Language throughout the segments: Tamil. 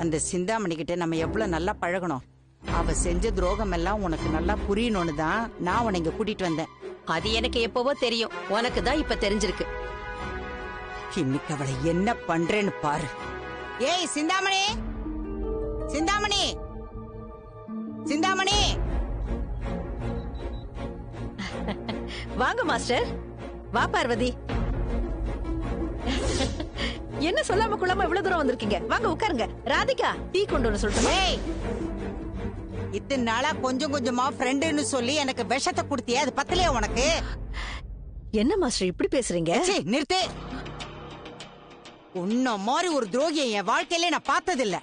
அந்த சிந்தாமணி கிட்ட நம்ம எவ்வளவு நல்லா பழகணும். அவ செஞ்ச துரோகம் எல்லாம் உனக்கு நல்லா புரியணும்னு தான் நான் உன்னை இங்க கூட்டிட்டு வந்தேன். அது எனக்கு எப்பவோ தெரியும், உனக்கு தான் இப்ப தெரிஞ்சிருக்கு. இன்னைக்கு அவளை என்ன பண்றேன்னு பாரு. ஏய் சிந்தாமணி, சிந்தாமணி, சிந்தாமணி. வாங்க மாஸ்டர். வா பார்வதி. என்ன சொல்லாம கொள்ளாம இவ்வளவு தூரம் வந்திருக்கீங்க? வாங்க உட்காருங்க. ராதிகா டீ கொண்டு வந்து சொல்லிட்டு. ஏய், இத்தனை நாளா கொஞ்சம் கொஞ்சமா ஃப்ரெண்டுன்னு சொல்லி எனக்கு விஷத்தை குடுத்தியே, அது பத்தலையா உனக்கு? என்ன மாஸ்டர் இப்படி பேசுறீங்க? சீ, நிறுத்து. உன்ன மாதிரி ஒரு துரோகியை என் வாழ்க்கையில நான் பார்த்ததில்ல.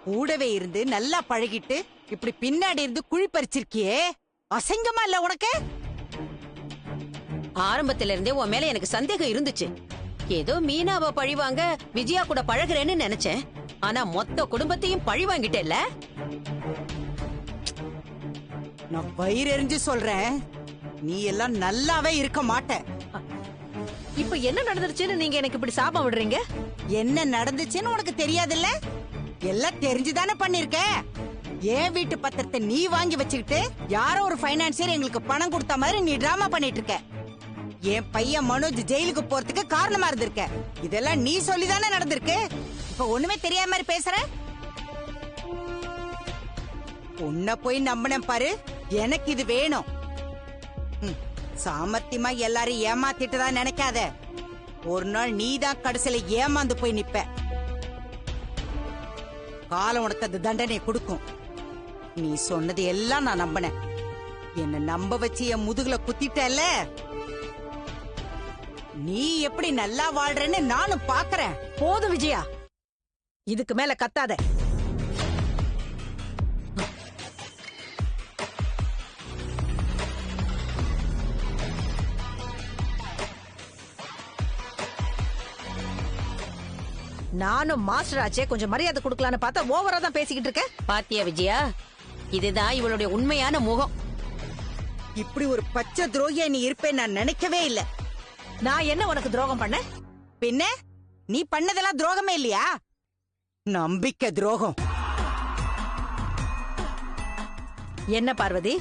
கூடவே இருந்து நல்லா பழகிட்டு இப்படி பின்னாடி இருந்து குழி பறிச்சிருக்கியே, அசிங்கமா இல்ல உனக்கு? ஆரம்பத்துல இருந்தே உன் மேல எனக்கு சந்தேகம் இருந்துச்சு. ஏதோ மீனாவை பழிவாங்க விஜயா கூட பழகுறேன்னு நினைச்சேன். ஆனா மொத்த குடும்பத்தையும் பழி வாங்கிட்டேல்ல. நான் வயிறு எரிஞ்சு சொல்றேன், நீ எல்லாம் நல்லாவே இருக்க மாட்ட. இப்ப என்ன நடந்துருச்சுன்னு நீங்க எனக்கு இப்படி சாபம் விடுறீங்க? என்ன நடந்துச்சுன்னு உனக்கு தெரியாதுல்ல? எல்லாம் தெரிஞ்சுதானே பண்ணிருக்க. என் வீட்டு பத்திரத்தை நீ வாங்கி வச்சுக்கிட்டு யாரோ ஒரு பைனான்சியர் எங்களுக்கு பணம் கொடுத்த மாதிரி நீ டிராமா பண்ணிட்டு இருக்க. என் பையன் மனோஜ் ஜெயிலுக்கு போறதுக்கு காரணமா இருந்திருக்க. இதெல்லாம் நீ சொல்லிதானே நடந்திருக்கு. இப்ப ஒண்ணுமே தெரியாத மாதிரி பேசுற. உன்னை போய் நம்பினேன் பாரு, எனக்கு இது வேணும். சாமர்த்தியமா எல்லாரும் ஏமாத்திட்டு தான் நினைக்காத. ஒரு நாள் நீ தான் கடைசியில ஏமாந்து போய் நிப்ப. காலம் உனக்கு அந்த தண்டனை கொடுக்கும். நீ சொன்னது எல்லாம் நான் நம்பினேன். என்ன நம்ப வச்சு என் முதுகுல குத்திட்டல. நீ எப்படி நல்லா வாழ்றன்னு நானும் பாக்குறேன். போதும் விஜயா, இதுக்கு மேல கத்தாத. நானும் மாஸ்டர் ஆச்சே, கொஞ்சம் மரியாதை கொடுக்கலான்னு பார்த்தா ஓவரா தான் பேசிக்கிட்டு இருக்க. பாத்தியா விஜயா, இதுதான் இவளுடைய உண்மையான முகம். இப்படி ஒரு பச்சை துரோகியா நீ இருப்பேன் நான் நினைக்கவே இல்ல. நான் என்ன உனக்கு துரோகம் பண்ண? பின்ன நீ பண்ணதெல்லாம் துரோகமே இல்லையா? நம்பிக்கை துரோகம். என்ன பார்வதி,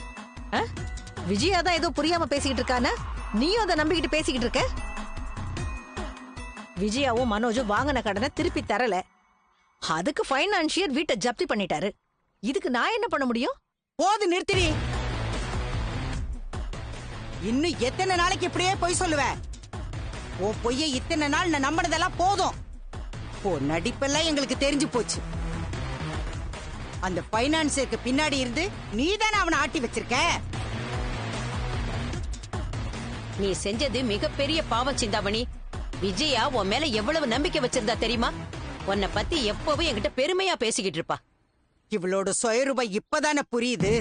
விஜயா தான் ஏதோ புரியாம பேசிக்கிட்டு இருக்கான, நீயும் அதை நம்பிக்கிட்டு பேசிக்கிட்டு இருக்க. விஜயாவும் மனோஜும் வாங்கின கடனை திருப்பி தரல, அதுக்கு பைனான்சியர் வீட்டை ஜப்தி பண்ணிட்டாரு. இதுக்கு நான் என்ன பண்ண முடியும்? போது நிறுத்திடி. இன்னும் எத்தனை நாளைக்கு இப்படியே பொய் சொல்லுவ? உன் பொய்ய இத்தனை நாள் நான் நம்பினதெல்லாம் போதும். நடிப்பெல்லாம் எங்களுக்கு தெரிஞ்சு போச்சு. அந்த பைனான்சியருக்கு பின்னாடி இருந்து நீதானே அவனை ஆட்டி வச்சிருக்க. நீ செஞ்சது மிகப்பெரிய பாவம் சிந்தாமணி. விஜயா உன் மேல எவ்வளவு நம்பிக்கை வச்சிருந்தா தெரியுமா? உன்னை பத்தி எப்பவும் என்கிட்ட பெருமையா பேசிக்கிட்டு இருப்பா. இவளோட சுயரூபம் இப்பதானே புரியுது.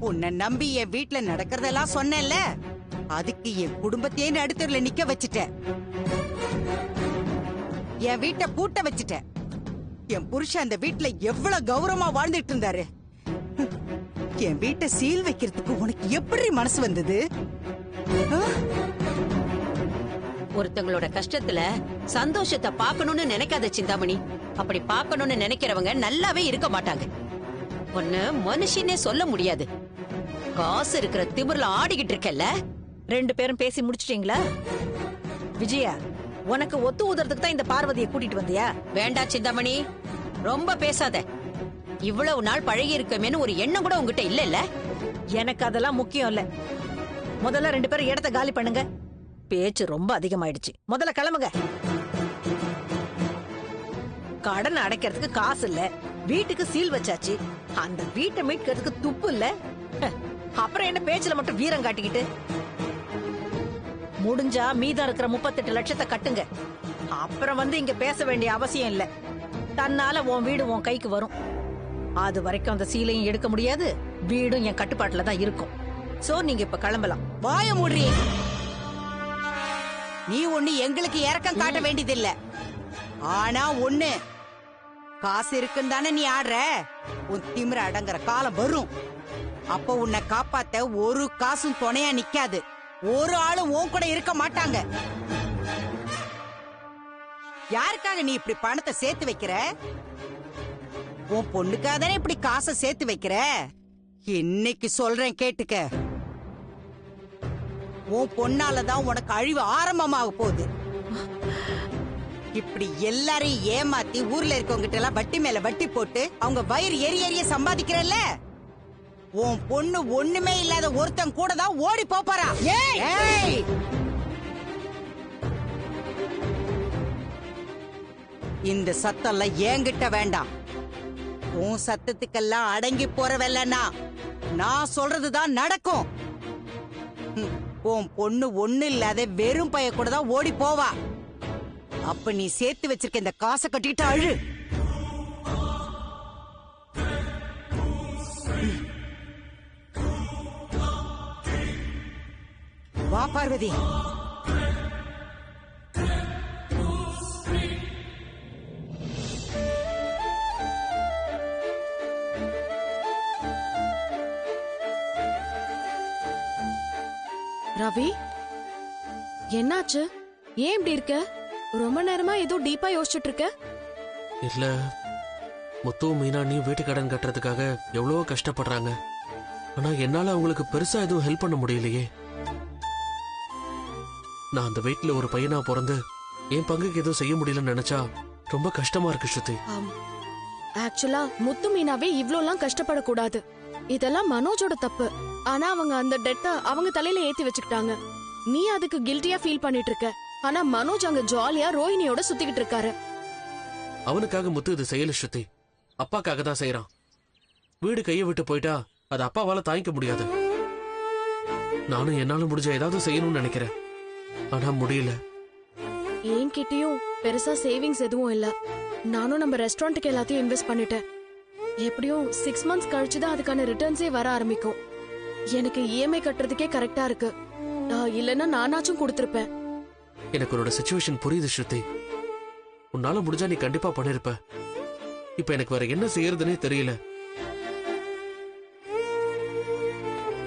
உன்னை நம்பி என் வீட்டுல நடக்கிறதெல்லாம் சொன்னேன்ல, அதுக்கு என் குடும்பத்தையே நடுத்தர்ல நிக்க வச்சுட்ட. என் வீட்டை பூட்ட வச்சுட்ட. என் புருஷன் அந்த வீட்டுல எவ்வளவு கௌரவமா வாழ்ந்துட்டு இருந்தாரு. என் வீட்டை சீல் வைக்கிறதுக்கு உனக்கு எப்படி மனசு வந்தது? ஒருத்தங்களோட கஷ்டத்துல சந்தோஷத்தை பார்க்கணும்னு நினைக்காத சிந்தாமணி. அப்படி பார்க்கணும்னு நினைக்கிறவங்க நல்லாவே இருக்க மாட்டாங்க. ஒன்னு மனுஷனே சொல்ல முடியாது. காசு இருக்கிற திமிர்ல ஆடிக்கிட்டு இருக்கல. ரெண்டு பேரும் பேசி முடிச்சிட்டீங்களா? விஜயா, உனக்கு ஒத்து ஊதுறதுக்கு தான் இந்த பார்வதியை கூட்டிட்டு வந்தியா? வேண்டா சிந்தாமணி, ரொம்ப பேசாத. இவ்வளவு நாள் பழகி இருக்கமேன்னு ஒரு எண்ணம் கூட உங்ககிட்ட இல்ல இல்ல? எனக்கு அதெல்லாம் முக்கியம் இல்ல. முதல்ல ரெண்டு பேரும் இடத்த காலி பண்ணுங்க. பேச்சு ரொம்ப அதிகமாயிடுச்சு. முதல்ல கிளம்புங்க. கடன் அடைக்கிறதுக்கு காசு இல்ல, வீட்டுக்கு சீல் வச்சாச்சு. அந்த வீட்டை மீட்கிறதுக்கு துப்பு இல்ல. அப்புறம் என்ன பேச்சுல மட்டும் வீரம் காட்டிக்கிட்டு? முடிஞ்சா மீதம் இருக்கிற 38 லட்சத்தை கட்டுங்க. அப்புறம் வந்து இங்க பேச வேண்டிய அவசியம் இல்ல. தன்னால உன் வீடு உன் கைக்கு வரும். அது வரைக்கும் அந்த சீலையும் எடுக்க முடியாது, வீடும் என் கட்டுப்பாட்டுல தான் இருக்கும். சோ நீங்க இப்ப கிளம்பலாம். வாய மூடுறீ. நீ ஒண்ணு எங்களுக்கு இறக்கம் காட்ட வேண்டியதில்ல. ஆனா ஒண்ணு, காசு இருக்குன்னு தானே நீ ஆடுற. உன் திமிர அடங்குற காலம் வரும். அப்ப உன்னை காப்பாத்த ஒரு காசும் துணையா நிக்காது. ஒரு ஆளும் உன் கூட இருக்க மாட்டாங்க. யாருக்காக நீ இப்படி பணத்தை சேர்த்து வைக்கிற? உன் பொண்ணுக்காக தானே இப்படி காசை சேர்த்து வைக்கிற? இன்னைக்கு சொல்றேன் கேட்டுக்க. உன் பொண்ணாலதான் உனக்கு அழிவு ஆரம்பமாக போகுது. இப்படி எல்லாரையும் ஏமாத்தி ஊர்ல இருக்கவங்க கிட்ட எல்லாம் வட்டி மேல வட்டி போட்டு அவங்க வயிறு எரிய சம்பாதிக்கிறல்ல, உன் பொண்ணு ஒண்ணுமே இல்லாத ஒருத்தன் கூட தான் ஓடி போறா. ஏய், இந்த சத்தம்லாம் என்கிட்ட வேண்டாம். உன் சத்தத்துக்கெல்லாம் அடங்கி போறவல்லனா நான் சொல்றதுதான் நடக்கும். உன் பொண்ணு ஒண்ணு இல்லாத வெறும் பைய கூட தான் ஓடி போவா. அப்ப நீ சேர்த்து வச்சிருக்க இந்த காசை கட்டிட்டு அழு. வா பார்வதி. ரவி, என்னாச்சு? ஏன் இப்படி இருக்க? ரொம்ப நேரமா ஏதோ டீப்பா யோசிச்சுட்டு இருக்க. இல்ல, முத்து மீனா நீ வீட்டு கடன் கட்டுறதுக்காக எவ்வளவோ கஷ்டப்படுறாங்க. ஆனா என்னால அவங்களுக்கு பெருசா எதுவும் ஹெல்ப் பண்ண முடியலையே. நான் அந்த வீட்டுல ஒரு பையனா பிறந்து என் பங்குக்கு எதுவும் செய்ய முடியலன்னு நினைச்சா ரொம்ப கஷ்டமா இருக்கு ஸ்ருதி. ஆக்சுவலா முத்து மீனாவே இவ்ளோலாம் கஷ்டப்படக்கூடாது. இதெல்லாம் மனோஜோட தப்பு. ஆனா அவங்க அந்த டெட்ட அவங்க தலையில ஏத்தி வச்சுக்கிட்டாங்க. நீ அதுக்கு கில்ட்டியா ஃபீல் பண்ணிட்டு இருக்க. ஆனா மனோஜ் அங்க ஜாலியா ரோஹிணியோட சுத்திக்கிட்டு இருக்காரு. அவனுக்காக முத்து இது செய்யல ஸ்ருதி, அப்பாக்காக தான் செய்யறான். வீடு கையை விட்டு போயிட்டா அது அப்பாவால தாங்கிக்க முடியாது. நானும் என்னால முடிஞ்ச ஏதாவது செய்யணும்னு நினைக்கிறேன், ஆனா முடியல. என்கிட்டயும் பெருசா சேவிங்ஸ் எதுவும் இல்ல. நானும் நம்ம ரெஸ்டாரண்ட்டுக்கு எல்லாத்தையும் இன்வெஸ்ட் பண்ணிட்டேன். எப்படியும் 6 months கழிச்சு தான் அதுக்கான ரிட்டர்ன்ஸே வர ஆரம்பிக்கும். எனக்கு இஎம்ஐ கட்டுறதுக்கே கரெக்டா இருக்கு. இல்லன்னா நானாச்சும் கொடுத்திருப்பேன். எனக்கு உன்னோட சிச்சுவேஷன் புரியுது ஸ்ருதி. உன்னால முடிஞ்சா நீ கண்டிப்பா பண்ணிருப்ப. இப்ப எனக்கு வேற என்ன செய்யறதுன்னே தெரியல.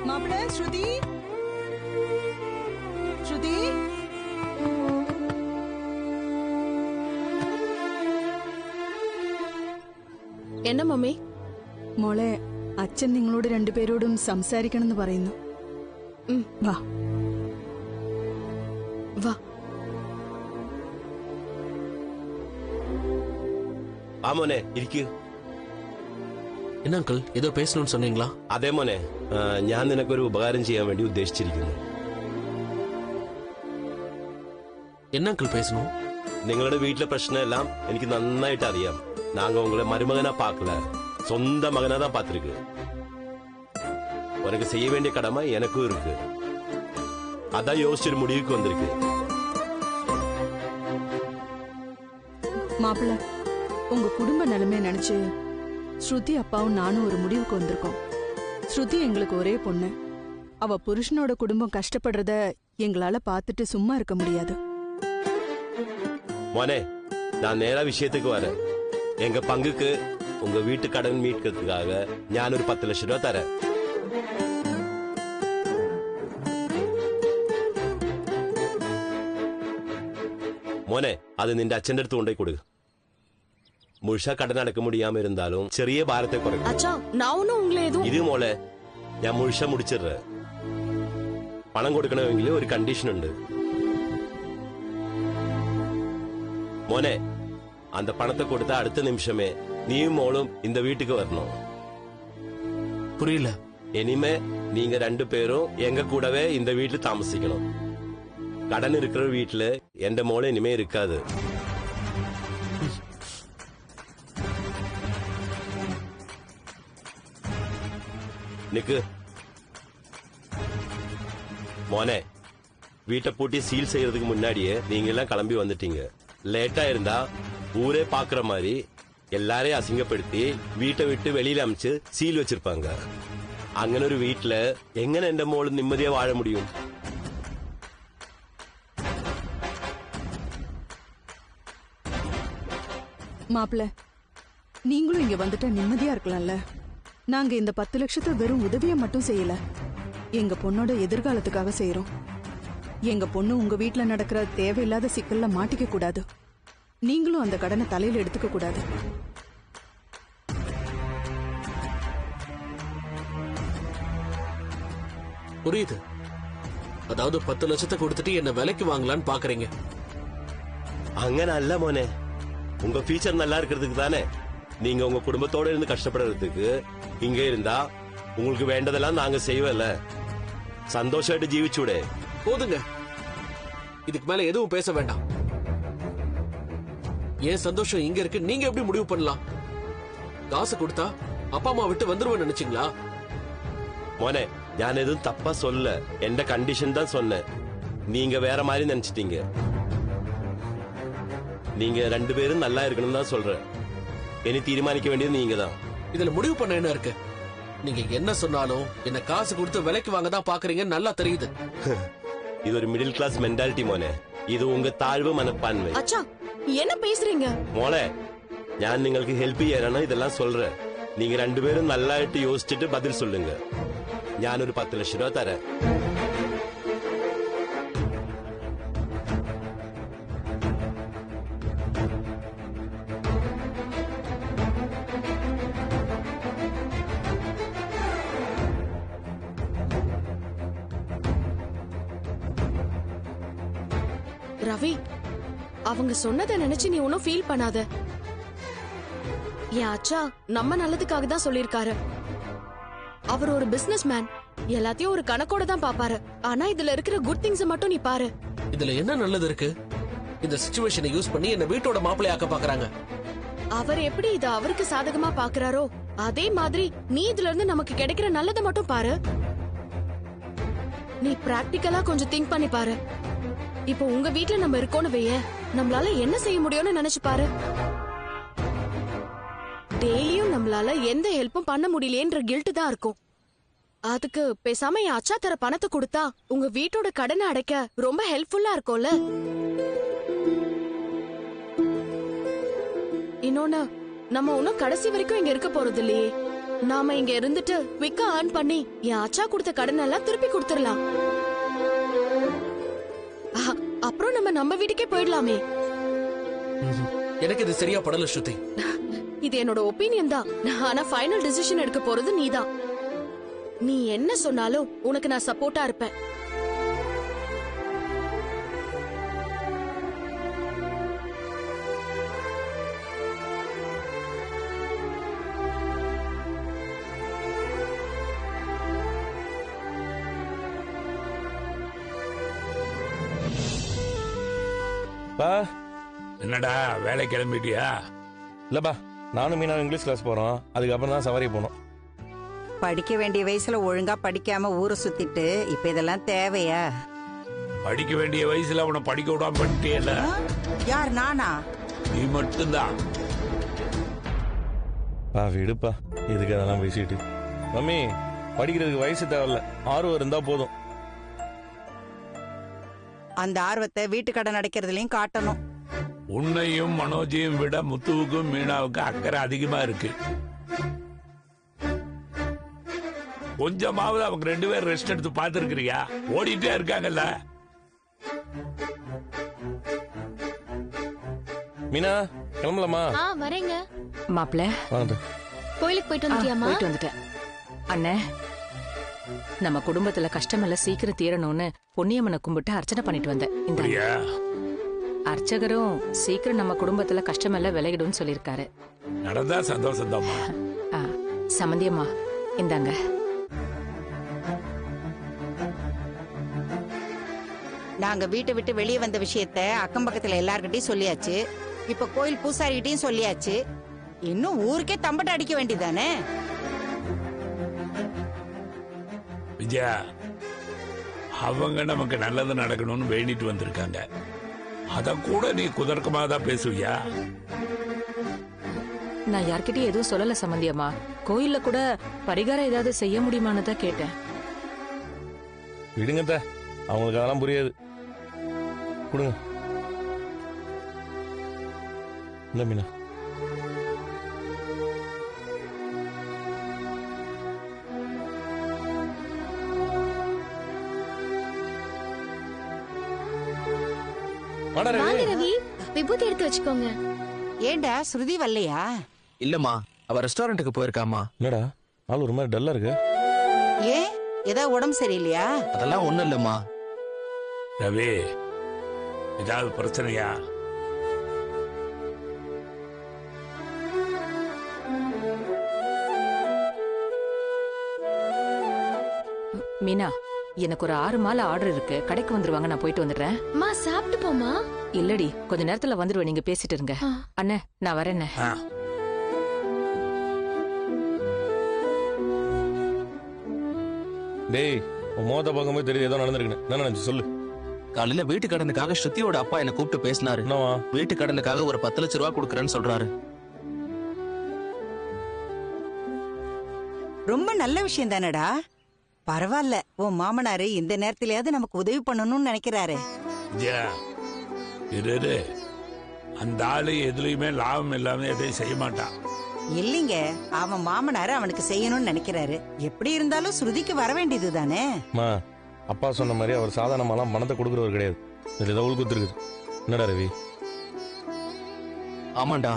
மாப்பிள்ள ஸ்ருதி, ஸ்ருதி. என்ன മമ്മി? മോളെ, അച്ഛൻ നിങ്ങളോട് രണ്ടുപേരോടും സംസാരിക്കണമെന്ന് പറയുന്നു. വാ വാ. ആ മോനെ ഇരിക്കൂ. என்ன அங்கிள், ஏதோ பேசணும்னு சொன்னீங்களா? അതെ മോനെ, ഞാൻ നിനക്കൊരു ഉപകാരം ചെയ്യാൻ വേണ്ടി ഉദ്ദേശിച്ചിരിക്കുന്നു. என்ன அங்கிள் பேசணும்? നിങ്ങളുടെ വീട്ടിലെ പ്രശ്നം എല്ലാം എനിക്ക് നന്നായിട്ട് അറിയാം. நாங்க உங்களை மருமகனா பார்க்கல, சொந்த மகனா தான் பார்த்திருக்கு. உனக்கு செய்ய வேண்டிய கடமை எனக்கும் இருக்கு. அதான் யோசிச்சொரு முடிவுக்கு வந்திருக்கு. மாப்பிள்ள, உங்க குடும்ப நிலைமையை நினைச்சு ஸ்ருதி அப்பாவும் நானும் ஒரு முடிவுக்கு வந்திருக்கோம். ஸ்ருதி எங்களுக்கு ஒரே பொண்ணு. அவ புருஷனோட குடும்பம் கஷ்டப்படுறத எங்களால பார்த்துட்டு சும்மா இருக்க முடியாது. മോനെ, நான் நேரா விஷயத்துக்கு வரேன். எங்க பங்குக்கு உங்க வீட்டு கடன் மீட்கிறதுக்காக ഞാൻ ഒരു 10 ലക്ഷം രൂപ തരാം. മോനെ, அது നിന്റെ അച്ഛന്റെ അടുത്ത് കൊണ്ടുപോയി കൊടുക്കുക. മുഴുവൻ കടൻ അടക്ക മുടിയാമ ഇരുന്നാലും ചെറിയ ഭാരത്തെ കുറയ്ക്കും. அச்சா, நான் ஒன்னும் உங்களை எதுவும் ഇത് മോളെ, ഞാൻ മുഴുവൻ മുടിച്ചിടുற. പണം കൊടുക്കണമെങ്കിൽ ഒരു കണ്ടീഷൻ ഉണ്ട്. മോനെ, அந்த பணத்தை கொடுத்த அடுத்த நிமிஷமே நீயும் மோளும் இந்த வீட்டுக்கு வரணும். புரியல. இனிமே நீங்க 2 பேரும் எங்க கூடவே இந்த வீட்டுல தாமசிக்கணும். கடன் இருக்கிற வீட்டுல எந்த மோளும் இனிமே இருக்காது. நிக்கு. மோனே, வீட்டை பூட்டி சீல் செய்யறதுக்கு முன்னாடியே நீங்க எல்லாம் கிளம்பி வந்துட்டீங்க. லேட்டா இருந்தா ஊரே பாக்குற மாதிரி எல்லாரையும் அசிங்கப்படுத்தி வீட்டை விட்டு வெளியில அமைச்சு சீல் வச்சிருப்பாங்க. അങ്ങനെ ഒരു വീട്ടില് എങ്ങനെ എന്റെ മോള് നിമ്മതിയെ വാഴ முடியும்? மாப்பிள்ள, நீங்களும் இங்க வந்துட்டா நிம்மதியா இருக்கலாம்ல. நாங்க இந்த 10 லட்சத்தை வெறும் உதவியை மட்டும் செய்யல, எங்க பொண்ணோட எதிர்காலத்துக்காக செய்யறோம். எங்க பொண்ணு உங்க வீட்டுல நடக்கிற தேவையில்லாத சிக்கல்ல மாட்டிக்க கூடாது. நீங்களும் அந்த கடனை தலையில எடுத்துக்க கூடாது. புரியுது. அதாவது 10 லட்சத்தை கொடுத்துட்டு என்ன விலைக்கு வாங்கலான்னு பாக்குறீங்க. അങ്ങനെ അല്ല മോനെ. உங்க ஃபியூச்சர் நல்லா இருக்கிறதுக்கு தானே நீங்க உங்க குடும்பத்தோட இருந்து கஷ்டப்படுறதுக்கு இங்க இருந்தா உங்களுக்கு வேண்டதெல்லாம் நாங்க செய்வோம்ல. சந்தோஷமாയിട്ട് ஜீவிச்சூடே. போதுங்க, இதுக்கு மேல எதுவும் பேச வேண்டாம். ஏன் சந்தோஷம் இங்க இருக்கு, நீங்க எப்படி முடிவு பண்ணலாம்? காசு கொடுத்தா அப்பா அம்மா விட்டு வந்துருவேன்னு நினைச்சீங்களா? മോനെ, ഞാൻ എതും തപ്പ சொல்ல. എന്റെ കണ്ടീഷൻ தான் சொன்னேன். நீங்க வேற மாதிரி நினைச்சிட்டீங்க. நீங்க 2 பேரும் நல்லா இருக்கணும் தான் சொல்றேன். இனி தீர்மானிக்க வேண்டியது நீங்க தான். இதுல முடிவு பண்ண என்ன இருக்கு? நீங்க என்ன சொன்னாலும் என்ன காசு கொடுத்து விலைக்கு வாங்க தான் பாக்குறீங்கன்னு நல்லா தெரியுது. இது ஒரு மிடில் கிளாஸ் மென்டாலிட்டி മോനെ. இது உங்க தாழ்வு மனப்பான்மை. அச்சா என்ன பேசுறீங்க? മോളെ, ഞാൻ നിങ്ങൾക്ക് ഹെൽപ്പ് ചെയ്യാനാണ് ഇതെല്ലാം சொல்றேன். நீங்க 2 பேரும் நல்லாയിട്ട് யோசிச்சுட்டு பதில் சொல்லுங்க. ഞാനൊരു 10 ലക്ഷം രൂപ തരാം. ரவி, அவங்க சொன்னதை நினைச்சு நீ ஒன்னும் ஃபீல் பண்ணாத. என் அச்சா நம்ம நல்லதுக்காக தான் சொல்லிருக்காரு. அவர் ஒரு பிசினஸ் மேன், எல்லாத்தையும் ஒரு கணக்கோட தான் பாப்பாரு. ஆனா இதுல இருக்கிற குட் திங்ஸ் மட்டும் நீ பாரு. இதுல என்ன நல்லது இருக்கு? இந்த சிச்சுவேஷனை யூஸ் பண்ணி என்ன வீட்டோட மாப்பிள்ளையாக்க பாக்குறாங்க. அவர் எப்படி இத அவருக்கு சாதகமா பாக்குறாரோ அதே மாதிரி நீ இதுல இருந்து நமக்கு கிடைக்கிற நல்லதை மட்டும் பாரு. நீ பிராக்டிக்கலா கொஞ்சம் திங்க் பண்ணி பாரு. இப்போ உங்க வீட்ல நம்ம இருக்கோம்னு வைய, நம்மளால என்ன செய்ய முடியும்னு நினைச்சு பாரு. டெய்லியும் நம்மளால எந்த ஹெல்ப்பும் பண்ண முடியலையேன்ற கில்ட் தான் இருக்கும். அதுக்கு பேசாம என் அச்சா தர பணத்தை கொடுத்தா உங்க வீட்டோட கடனை அடைக்க ரொம்ப ஹெல்ப்ஃபுல்லா இருக்கும்ல. இன்னொன்னு, நம்ம ஒன்னும் கடைசி வரைக்கும் இங்க இருக்க போறது இல்லையே. நாம இங்க இருந்துட்டு குவிக்கா ஏர்ன் பண்ணி என் அச்சா கொடுத்த கடன் எல்லாம் திருப்பி கொடுத்துடலாம். அப்புறம் நம்ம வீட்டுக்கே போயிடலாமே. எனக்கு இது சரியா படல ஸ்ருதி. இது என்னோட ஒப்பீனியன் தான். ஆனா ஃபைனல் டிசிஷன் எடுக்க போறது நீதான். நீ என்ன சொன்னாலும் உனக்கு நான் சப்போர்ட்டா இருப்பேன். என்னடா வேலை கிளம்பிட்டியா? இல்லப்பா, நானும் மீனா இங்கிலீஷ் கிளாஸ் போறோம். அதுக்கப்புறம் தான் சவாரி போனோம். படிக்க வேண்டிய வயசுல ஒழுங்கா படிக்காம ஊரை சுத்திட்டு இப்ப இதெல்லாம் தேவையா? படிக்க வேண்டிய வயசுல அவனை படிக்க விடாம பண்ணிட்டேல. யார், நானா? நீ மட்டும்தான். விடுப்பா, எதுக்கு அதெல்லாம் பேசிட்டு. மம்மி, படிக்கிறதுக்கு வயசு தேவையில்ல, ஆர்வம் இருந்தா போதும். அந்த ஆர்வத்தை வீட்டு கடன் அடைக்கிறதுலயும் காட்டணும். உன்னையும் மனோஜையும் விட முத்துவுக்கும் மீனாவுக்கும் அக்கறை அதிகமா இருக்கு. கொஞ்சமாவது அவங்க 2 பேரும் ரெஸ்ட் எடுத்து பாத்துருக்கிறியா? ஓடிட்டே இருக்காங்கல்ல. மீனா, கிளம்பலாமா? வரேங்க. மாப்பிள்ள, கோயிலுக்கு போயிட்டு வந்துட்டியாமா? போயிட்டு வந்துட்டேன். அண்ணே, நம்ம குடும்பத்துல கஷ்டமெல்லாம் சீக்கிரம் தீரணும்னு பொன்னியம்மனை கும்பிட்டு அர்ச்சனை பண்ணிட்டு வந்தேன். இந்த அர்ச்சகரும் சீக்கிரம் நம்ம குடும்பத்துல கஷ்டமெல்லாம் விலகிடும்னு சொல்லிருக்காரு. நடந்தா சந்தோஷம் தான். சம்பந்தியம்மா, இந்தாங்க. நாங்க வீட்டை விட்டு வெளியே வந்த விஷயத்த அக்கம் பக்கத்துல எல்லார்கிட்டயும் சொல்லியாச்சு. இப்ப கோயில் பூசாரிகிட்டயும் சொல்லியாச்சு. இன்னும் ஊருக்கே தம்பட்ட அடிக்க வேண்டியதானே? விஜயா, அவங்க நமக்கு நல்லது நடக்கணும்னு வேண்டிட்டு வந்திருக்காங்க. அத கூட நீ குதர்க்கமா தான் பேசுவியா? நான் யார்கிட்டயும் எதுவும் சொல்லல சம்பந்தியம்மா. கோயில்ல கூட பரிகாரம் ஏதாவது செய்ய முடியுமான்னு தான் கேட்டேன். விடுங்க, அவங்களுக்கு அதெல்லாம் புரியாது. கொடுங்க. இந்த மீனா, ரவி, விபூதி எடுத்து வச்சுக்கோங்க. ஏண்டா ஸ்ருதி வரலையா? இல்லம்மா, அவ ரெஸ்டாரண்ட்டுக்கு போயிருக்காமா. என்னடா ஆள் ஒரு மாதிரி டல்லா இருக்கு? ஏன் ஏதாவது உடம்பு சரியில்லையா? அதெல்லாம் ஒண்ணும் இல்லம்மா. ரவி, ஏதாவது பிரச்சனையா? மீனா, எனக்கு ஒரு 6 மாலை ஆர்டர் இருக்கு. கடைக்கு வந்துருவாங்க, நான் போயிட்டு வந்துடுறேன். அம்மா சாப்பிட்டு போமா. இல்லடி, கொஞ்ச நேரத்துல வந்துருவேன், நீங்க பேசிட்டு இருங்க. அண்ணே, நான் வரேண்ணே. ஆ. டேய் உன் மோத பார்க்கும்போது தெரியுது ஏதோ நடந்திருக்குன்னு. என்ன நினைச்சு சொல்லு. காலையில வீட்டு கடனுக்காக ஸ்ருதியோட அப்பா என்ன கூப்பிட்டு பேசினாரு. என்னவா? வீட்டு கடனுக்காக ஒரு 10 லட்சம் ரூபா கொடுக்கறேன்னு சொல்றாரு. ரொம்ப நல்ல விஷயம் தானடா. பரவாயில்ல, உன் மாமனாரு இந்த நேரத்திலயாவது நமக்கு உதவி பண்ணணும்னு நினைக்கிறாரு. விஜயா, இரு. அந்த ஆளு எதுலயுமே லாபம் இல்லாம எதையும் செய்ய மாட்டான். இல்லைங்க, அவன் மாமனாரு அவனுக்கு செய்யணும்னு நினைக்கிறாரு. எப்படி இருந்தாலும் ஸ்ருதிக்கு வர வேண்டியது தானே. அம்மா, அப்பா சொன்ன மாதிரி அவர் சாதாரணமாலாம் பணத்தை கொடுக்குறவர் கிடையாது. இதுல ஏதோ உள்குத்து இருக்குது. என்னடா ரவி? ஆமாண்டா,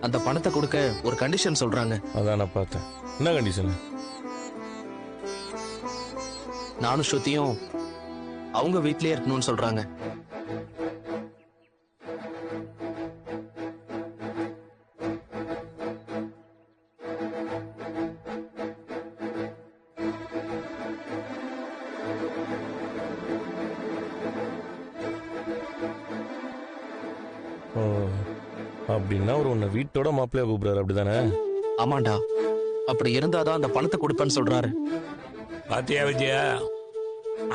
அந்த பணத்தை கொடுக்க ஒரு கண்டிஷன் சொல்றாங்க. அதான் நான் பார்த்தேன். என்ன கண்டிஷன்? நானும் ஸ்ருதியும் அவங்க வீட்லயே இருக்கணும்னு சொல்றாங்க. ஓ, அப்படின்னா அவர் உன்னை வீட்டோட மாப்பிள்ளையா கூப்பிடுறாரு, அப்படிதானே? ஆமாண்டா, அப்படி இருந்தாதான் அந்த பணத்தை கொடுப்பேன்னு சொல்றாரு. பாத்தியா விஜயா,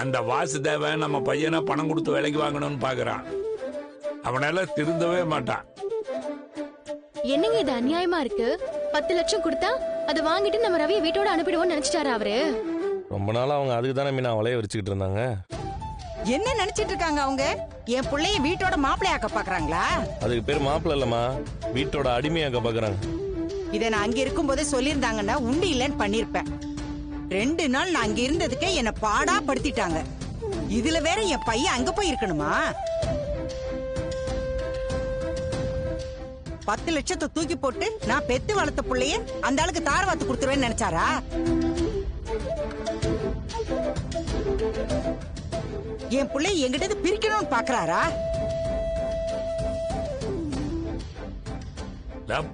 அந்த வாசுதேவன் நம்ம பையனை பணம் கொடுத்து வேலைக்கு வாங்கணும்னு பாக்குறான். அவனால திருந்தவே மாட்டான். என்னங்க இது அநியாயமா இருக்கு? 10 லட்சம் கொடுத்தா அதை வாங்கிட்டு நம்ம ரவியை வீட்டோட அனுப்பிடுவோம்னு நினைச்சிட்டாரா அவரு? ரொம்ப நாளா அவங்க அதுக்கு தானே மீனா வலைய விரிச்சுக்கிட்டு இருந்தாங்க. என்ன நினைச்சிட்டு இருக்காங்க அவங்க? என் பிள்ளைய வீட்டோட மாப்பிள்ளையாக்க பாக்குறாங்களா? அதுக்கு பேர் மாப்பிள்ள இல்லம்மா, வீட்டோட அடிமையாக்க பாக்குறாங்க. இதை நான் அங்க இருக்கும் போதே சொல்லியிருந்தாங்கன்னா உண்டு இல்லைன்னு பண்ணிருப்பேன். 2 நாள் நான் அங்க இருந்ததுக்கே என்ன பாடா படுத்திட்டாங்க. இதுல வேற என் பையன் அங்க போய் இருக்கணுமா? 10 லட்சத்தை தூக்கி போட்டு நான் பெத்து வளர்த்த பிள்ளைய அந்த ஆளுக்கு தாரவாத்து கொடுத்துருவேன்னு நினைச்சாரா? என் பிள்ளைய எங்கிட்ட பிரிக்கணும்னு பாக்குறாரா?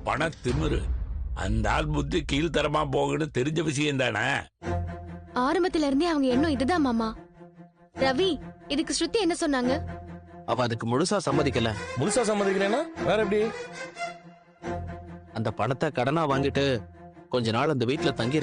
பண திமிரு. அந்த ஆள் புத்தி கீழ்த்தரமா போகணும் தெரிஞ்ச விஷயம் தானே. ஆரம்பத்துல இருந்தே அவங்க எண்ணம் இதுதான் மாமா. ரவி, இதுக்கு ஸ்ருதி என்ன சொன்னாங்க? அவ அதுக்கு முழுசா சம்மதிக்கல. முழுசா சம்மதிக்கிறேன்னா வேற எப்படி? அந்த பணத்தை கடனா வாங்கிட்டு கொஞ்ச நாள் அந்த வீட்டுல தங்கி